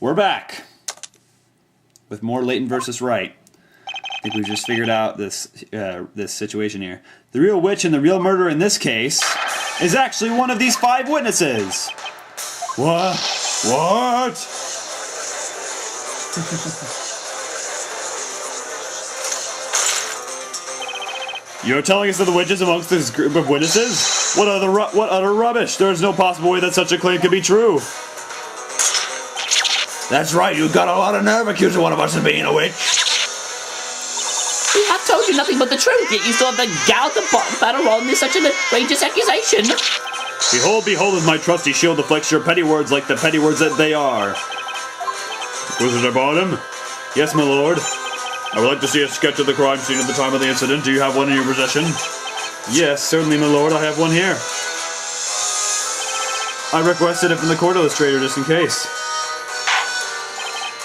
We're back with more Layton versus Wright. I think we've just figured out this situation here. The real witch and the real murderer in this case is actually one of these 5 witnesses. What? What? You're telling us that the witch is amongst this group of witnesses? What utter rubbish! There is no possible way that such a claim could be true. That's right, you've got a lot of nerve accusing one of us of being a witch. We have told you nothing but the truth, yet you still have the gall to battle on this such an outrageous accusation. Behold, behold, with my trusty shield deflects your petty words like the petty words that they are. Inquisitor Barnum? Yes, my lord. I would like to see a sketch of the crime scene at the time of the incident. Do you have one in your possession? Yes, certainly, my lord. I have one here. I requested it from the court illustrator just in case.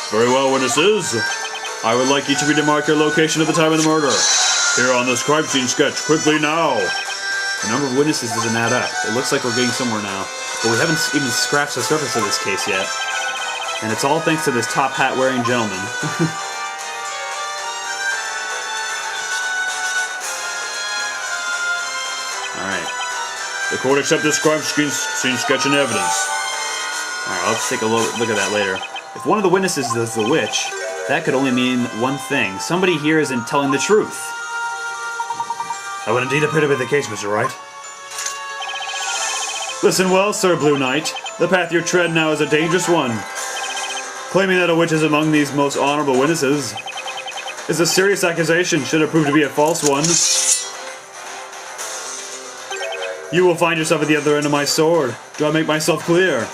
Very well, witnesses. I would like each of you to mark your location at the time of the murder. Here on this crime scene sketch, quickly now. The number of witnesses doesn't add up. It looks like we're getting somewhere now. But we haven't even scratched the surface of this case yet. And it's all thanks to this top hat wearing gentleman. Alright. The court accepts this crime scene sketch and evidence. Alright, let's take a look at that later. If one of the witnesses is the witch, that could only mean one thing. Somebody here isn't telling the truth. That would indeed appear to be the case, Mr. Wright. Listen well, Sir Blue Knight. The path you tread now is a dangerous one. Claiming that a witch is among these most honorable witnesses is a serious accusation, should it prove to be a false one. You will find yourself at the other end of my sword. Do I make myself clear?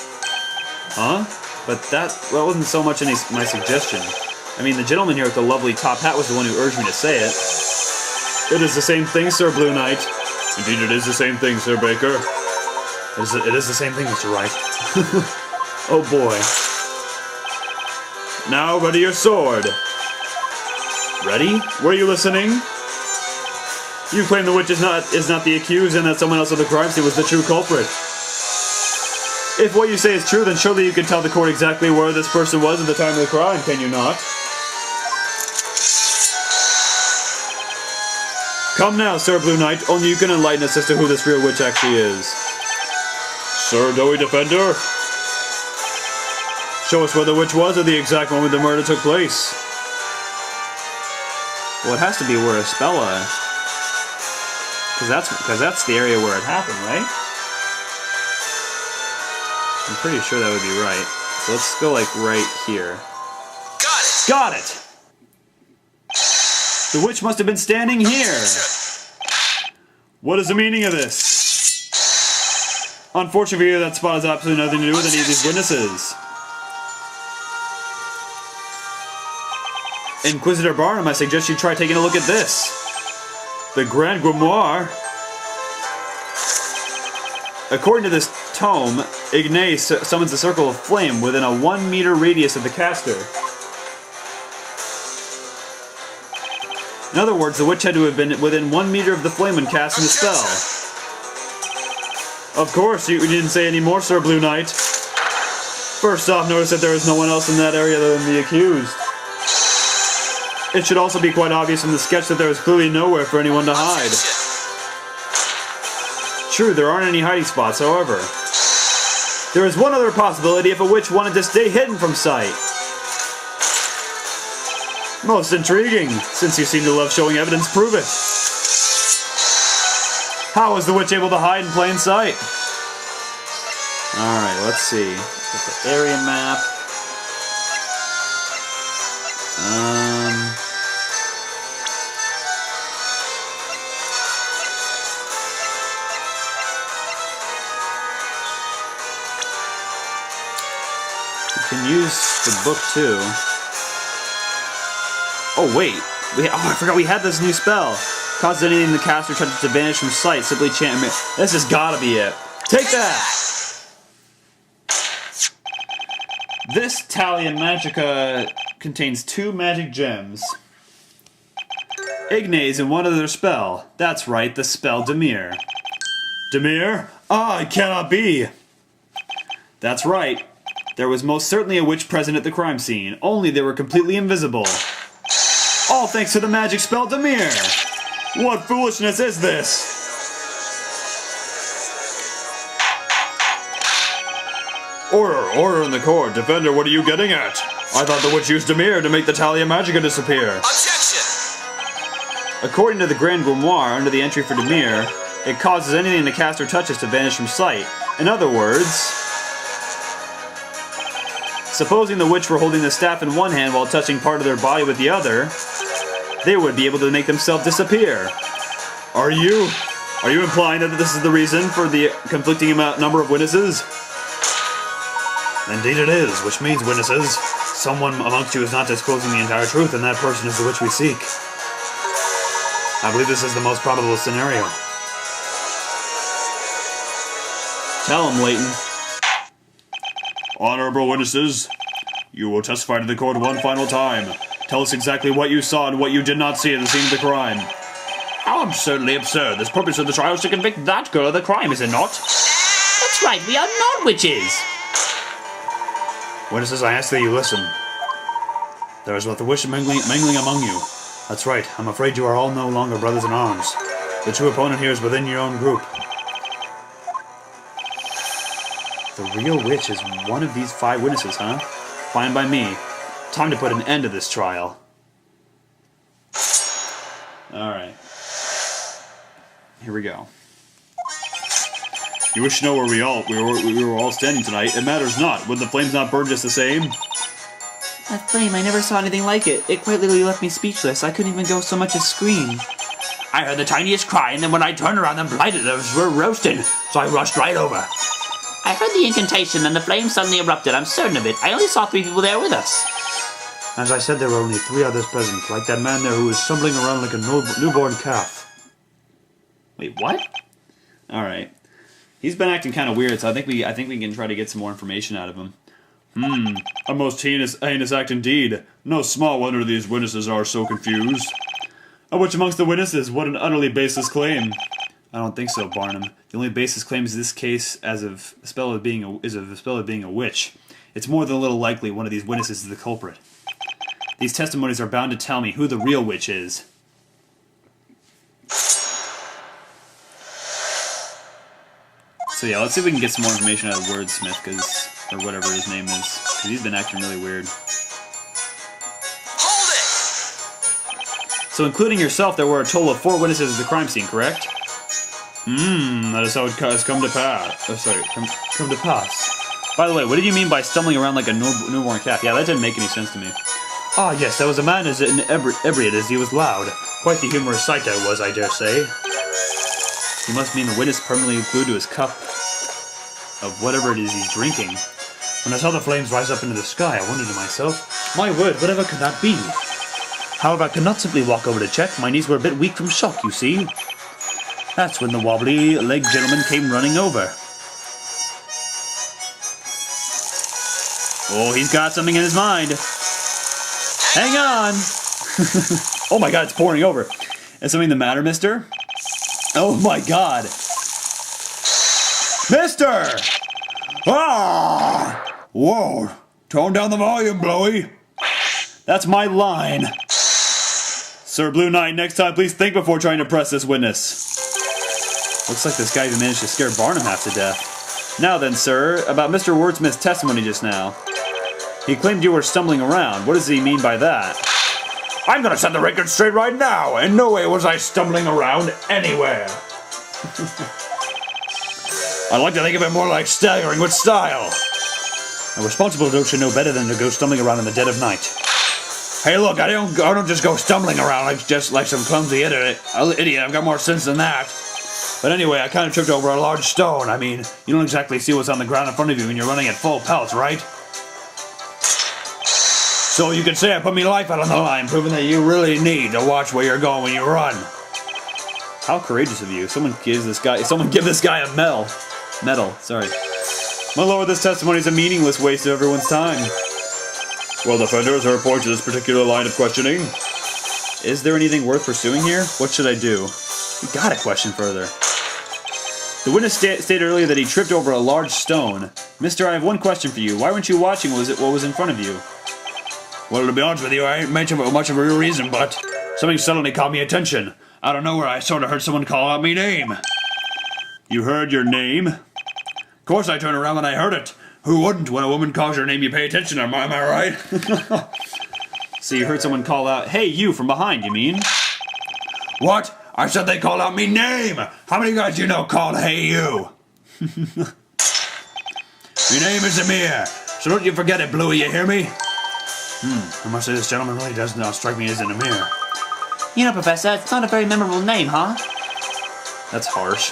Huh? But that wasn't so much my suggestion. I mean, the gentleman here with the lovely top hat was the one who urged me to say it. It is the same thing, Sir Blue Knight. Indeed, it is the same thing, Sir Baker. It is the same thing, Mr. Wright. Oh boy. Now, ready your sword. Ready? Were you listening? You claim the witch is not the accused and that someone else at the crime scene was the true culprit. If what you say is true, then surely you can tell the court exactly where this person was at the time of the crime, can you not? Come now, Sir Blue Knight, only you can enlighten us as to who this real witch actually is. Sir Doughy Defender? Show us where the witch was at the exact moment the murder took place. Well, it has to be where Espella... Because that's the area where it happened, right? I'm pretty sure that would be right. So let's go, like, right here. Got it! Got it! The witch must have been standing here. What is the meaning of this? Unfortunately, that spot has absolutely nothing to do with any of these witnesses. Inquisitor Barnum, I suggest you try taking a look at this. The Grand Grimoire. According to this tome, Ignace summons a circle of flame within a 1 meter radius of the caster. In other words, the witch had to have been within 1 meter of the flame when casting the spell. Of course, you didn't say any more, Sir Blue Knight. First off, notice that there is no one else in that area other than the accused. It should also be quite obvious from the sketch that there is clearly nowhere for anyone to hide. True, there aren't any hiding spots, however. There is one other possibility if a witch wanted to stay hidden from sight. Most intriguing, since you seem to love showing evidence, prove it. How was the witch able to hide in plain sight? Alright, let's see. Get the area map. You can use the book too. Oh wait, I forgot we had this new spell. Cause anything in the caster touches to vanish from sight. Simply chant. This has gotta be it. Take that! This Talion Magica contains 2 magic gems. Ignace and one other spell. That's right, the spell Demir. Demir? Ah, it cannot be! That's right. There was most certainly a witch present at the crime scene, only they were completely invisible. All thanks to the magic spell Demir! What foolishness is this? Order in the court. Defender, what are you getting at? I thought the witch used Demir to make the Talia Magica disappear. Objection! According to the Grand Grimoire, under the entry for Demir, it causes anything the caster touches to vanish from sight. In other words, supposing the witch were holding the staff in one hand while touching part of their body with the other, they would be able to make themselves disappear. Are you implying that this is the reason for the conflicting number of witnesses? Indeed it is, which means, witnesses, someone amongst you is not disclosing the entire truth, and that person is the witch we seek. I believe this is the most probable scenario. Tell him, Layton. Honorable witnesses, you will testify to the court one final time. Tell us exactly what you saw and what you did not see at the scene of the crime. How absurdly absurd. The purpose of the trial is to convict that girl of the crime, is it not? That's right, we are not witches. Witnesses, I ask that you listen. There is but the wish of mingling among you. That's right, I'm afraid you are all no longer brothers in arms. The true opponent here is within your own group. The real witch is one of these 5 witnesses, huh? Fine by me. Time to put an end to this trial. Alright. Here we go. You wish to know where we were all standing tonight? It matters not. Would the flames not burn just the same? That flame, I never saw anything like it. It quite literally left me speechless. I couldn't even go so much as scream. I heard the tiniest cry, and then when I turned around and blinded, it were roasting, so I rushed right over. I heard the incantation, and the flame suddenly erupted. I'm certain of it. I only saw 3 people there with us. As I said, there were only 3 others present, like that man there who was stumbling around like a newborn calf. Wait, what? Alright. He's been acting kind of weird, so I think we can try to get some more information out of him. A most heinous act indeed. No small wonder these witnesses are so confused. A witch amongst the witnesses? What an utterly baseless claim. I don't think so, Barnum. The only basis claims in this case as of the spell of being a witch. It's more than a little likely one of these witnesses is the culprit. These testimonies are bound to tell me who the real witch is. So yeah, let's see if we can get some more information out of Wordsmith, or whatever his name is, because he's been acting really weird. Hold it! So including yourself, there were a total of 4 witnesses at the crime scene, correct? That is how it has come to pass. Oh, sorry, come to pass. By the way, what did you mean by stumbling around like a newborn calf? Yeah, that didn't make any sense to me. Ah, yes, there was a man as inebriate as he was loud. Quite the humorous sight that was, I dare say. He must mean the witness permanently glued to his cup of whatever it is he's drinking. When I saw the flames rise up into the sky, I wondered to myself, my word, whatever could that be? However, I could not simply walk over to check. My knees were a bit weak from shock, you see. That's when the wobbly-legged gentleman came running over. Oh, he's got something in his mind. Hang on! Oh my god, it's pouring over. Is something the matter, mister? Oh my god. Mister! Ah! Whoa! Tone down the volume, Blowy. That's my line. Sir Blue Knight, next time please think before trying to press this witness. Looks like this guy even managed to scare Barnum half to death. Now then, sir, about Mr. Wordsmith's testimony just now. He claimed you were stumbling around. What does he mean by that? I'm gonna set the record straight right now. In no way was I stumbling around anywhere. I'd like to think of it more like staggering with style. A responsible adult should know better than to go stumbling around in the dead of night. Hey, look, I don't just go stumbling around like some clumsy idiot. I've got more sense than that. But anyway, I kind of tripped over a large stone. I mean, you don't exactly see what's on the ground in front of you when you're running at full pelt, right? So you could say I put me life out on the line, proving that you really need to watch where you're going when you run. How courageous of you. Someone give this guy a medal. Sorry. My lord, this testimony is a meaningless waste of everyone's time. Well, defenders, our point to this particular line of questioning. Is there anything worth pursuing here? What should I do? You gotta question further. The witness stated earlier that he tripped over a large stone. Mister, I have one question for you. Why weren't you watching what was in front of you? Well, to be honest with you, I ain't much of a real reason, but something suddenly caught me attention. Out of nowhere, I sort of heard someone call out me name. You heard your name? Of course I turned around when I heard it. Who wouldn't? When a woman calls your name, you pay attention, am I right? So you heard someone call out, hey, you, from behind, you mean? What? I said they called out me name! How many guys you know called hey you? Your name is Amir, so don't you forget it, Bluey, you hear me? I must say this gentleman really does not strike me as an Amir. You know, Professor, it's not a very memorable name, huh? That's harsh.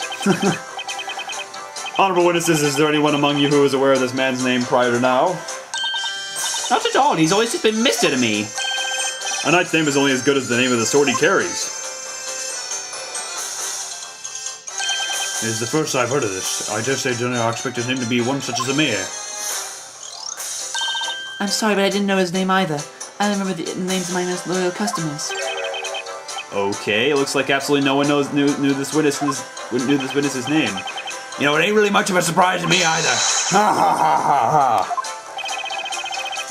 Honorable witnesses, is there anyone among you who is aware of this man's name prior to now? Not at all. He's always just been Mister to me. A knight's name is only as good as the name of the sword he carries. It is the first I've heard of this. I dare say I did not expect his name to be one such as Amir. I'm sorry, but I didn't know his name either. I remember the names of my most loyal customers. Okay, it looks like absolutely no one knew this witness's name. You know, it ain't really much of a surprise to me either. Ha ha ha ha ha.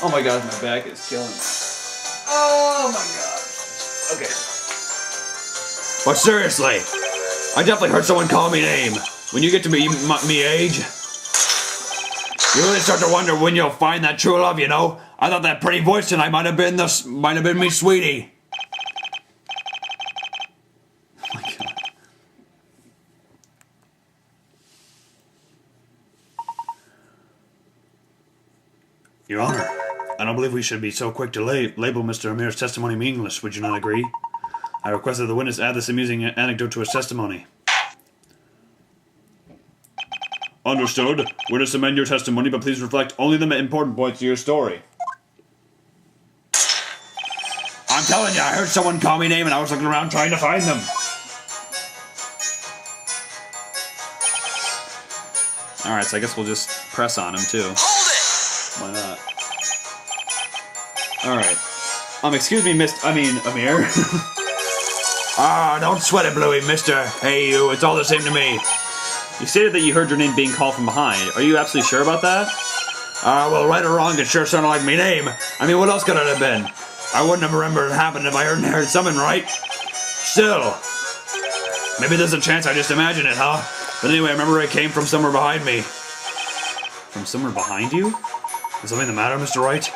Oh my god, my back is killing me. Oh my god. Okay. But seriously, I definitely heard someone call me name. When you get to me age, you really start to wonder when you'll find that true love, you know? I thought that pretty voice tonight might have been me sweetie. Oh my god. Your Honor, I don't believe we should be so quick to label Mr. Amir's testimony meaningless, would you not agree? I request that the witness add this amusing anecdote to his testimony. Understood. Witness, amend your testimony, but please reflect only the important points of your story. I'm telling you, I heard someone call me name and I was looking around trying to find them. Alright, so I guess we'll just press on him, too. Hold it! Why not? Alright. Excuse me, Amir. Ah, don't sweat it, Bluey, mister. Hey, you, it's all the same to me. You stated that you heard your name being called from behind. Are you absolutely sure about that? Well, right or wrong, it sure sounded like me name. I mean, what else could it have been? I wouldn't have remembered it happened if I heard something, right? Still, maybe there's a chance I just imagined it, huh? But anyway, I remember it came from somewhere behind me. From somewhere behind you? Is something the matter, Mr. Wright?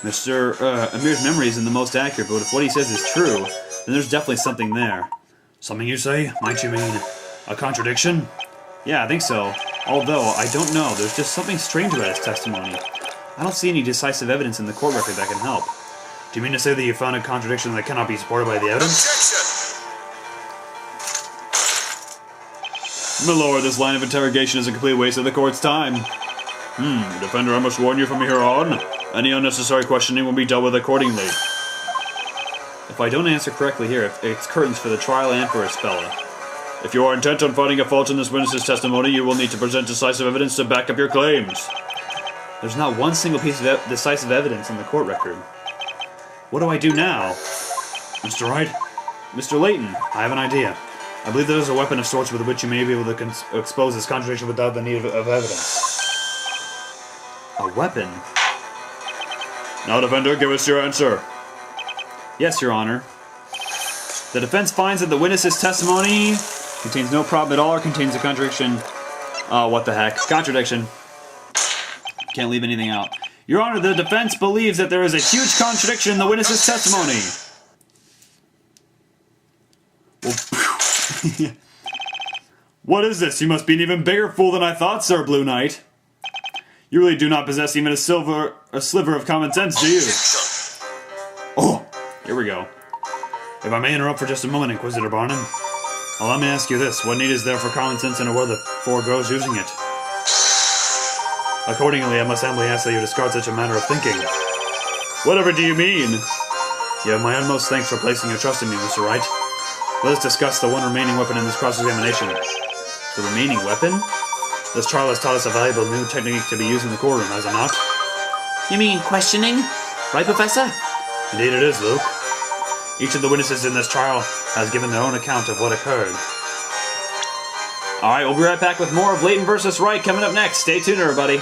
Amir's memory isn't the most accurate, but if what he says is true, then there's definitely something there. Something you say? Might you mean a contradiction? Yeah, I think so. Although, I don't know, there's just something strange about his testimony. I don't see any decisive evidence in the court record that can help. Do you mean to say that you found a contradiction that cannot be supported by the evidence? Objection! My lord, this line of interrogation is a complete waste of the court's time. Defender, I must warn you from here on. Any unnecessary questioning will be dealt with accordingly. If I don't answer correctly here, it's curtains for the trial and for his fella. If you are intent on finding a fault in this witness's testimony, you will need to present decisive evidence to back up your claims. There's not one single piece of decisive evidence in the court record. What do I do now? Mr. Wright? Mr. Layton, I have an idea. I believe there is a weapon of sorts with which you may be able to expose this contradiction without the need of evidence. a weapon? Now, defender, give us your answer. Yes, Your Honor. The defense finds that the witness's testimony contains no problem at all or contains a contradiction. Oh, what the heck. Contradiction. Can't leave anything out. Your Honor, the defense believes that there is a huge contradiction in the witness's testimony. Well, what is this? You must be an even bigger fool than I thought, Sir Blue Knight. You really do not possess even a sliver of common sense, do you? Oh, here we go. If I may interrupt for just a moment, Inquisitor Barnum. Allow me to ask you this. What need is there for common sense in a world that foregoes using it? Accordingly, I must humbly ask that you discard such a manner of thinking. Whatever do you mean? You have my utmost thanks for placing your trust in me, Mr. Wright. Let us discuss the one remaining weapon in this cross-examination. The remaining weapon? This trial has taught us a valuable new technique to be used in the courtroom, has it not? You mean questioning? Right, Professor? Indeed it is, Luke. Each of the witnesses in this trial has given their own account of what occurred. Alright, we'll be right back with more of Layton vs. Wright coming up next. Stay tuned, everybody.